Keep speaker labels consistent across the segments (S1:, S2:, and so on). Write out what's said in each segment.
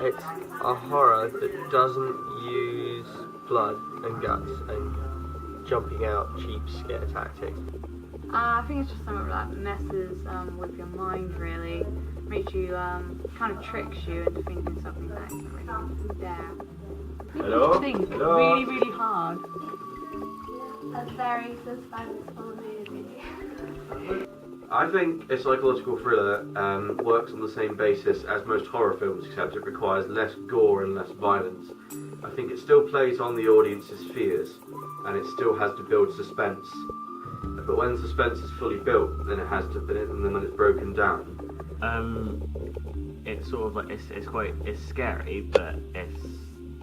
S1: It's a horror that doesn't use blood and guts and jumping out cheap scare tactics.
S2: I think it's just something that messes with your mind, really. Makes you, kind of tricks you into thinking something that isn't really there.
S1: Hello?
S2: Think
S1: Hello?
S2: really, really hard.
S3: A very suspenseful movie.
S1: I think a psychological thriller works on the same basis as most horror films, except it requires less gore and less violence. I think it still plays on the audience's fears, and it still has to build suspense. But when suspense is fully built, then it has to, and then when it's broken down.
S4: It's sort of like it's scary, but it's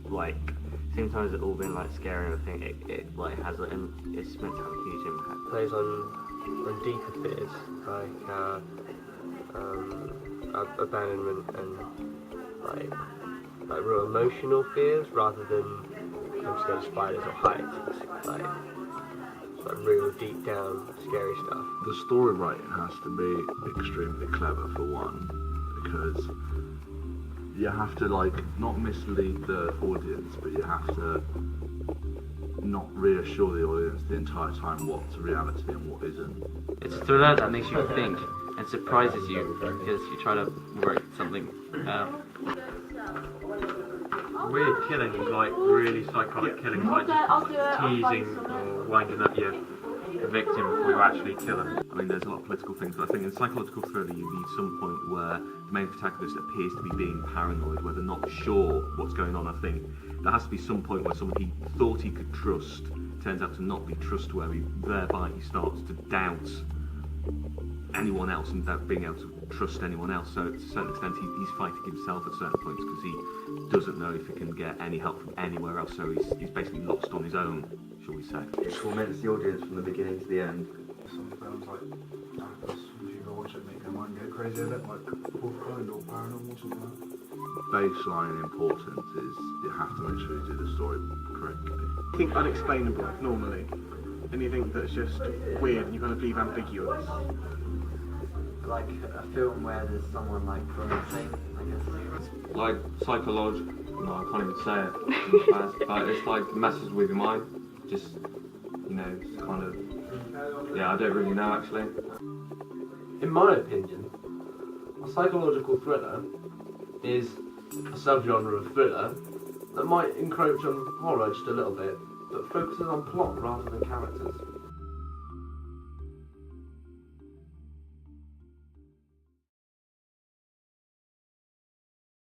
S4: like sometimes it's all been like scary, and I think it like has it's meant to have a huge impact.
S1: Plays on deeper fears like abandonment and like real emotional fears rather than I'm scared of spiders or heights. It's like real deep down scary stuff.
S5: The story writing has to be extremely clever for one, because you have to like not mislead the audience, but you have to not reassure the audience the entire time what's reality and what isn't.
S6: It's a thriller that makes you think and surprises you because you try to work something out.
S7: Weird killing, like really psychotic killing, like just teasing or winding up your victim before you actually kill them.
S8: I mean, there's a lot of political things, but I think in psychological thriller you need some point where the main protagonist appears to be being paranoid, where they're not sure what's going on. I think there has to be some point where someone he thought he could trust turns out to not be trustworthy, thereby he starts to doubt anyone else and without being able to trust anyone else. So to a certain extent he's fighting himself at certain points because he doesn't know if he can get any help from anywhere else, so he's basically lost on his own, shall we say.
S9: It torments the audience from the beginning to the end.
S10: Some films like if you go watch it, make your mind go crazy a bit, like Fourth Kind or Paranormal, something like that.
S5: Baseline importance is you have to make sure you do the story correctly.
S11: I think unexplainable normally. Anything that's just weird and you kind of leave ambiguous.
S9: Like a film where there's someone like grunting, I guess.
S7: Like psychological, no, I can't even say it, but it's like messes with your mind, just, you know, it's kind of, yeah, I don't really know actually.
S1: In my opinion, a psychological thriller is a subgenre of thriller that might encroach on horror just a little bit, but focuses on plot rather than characters.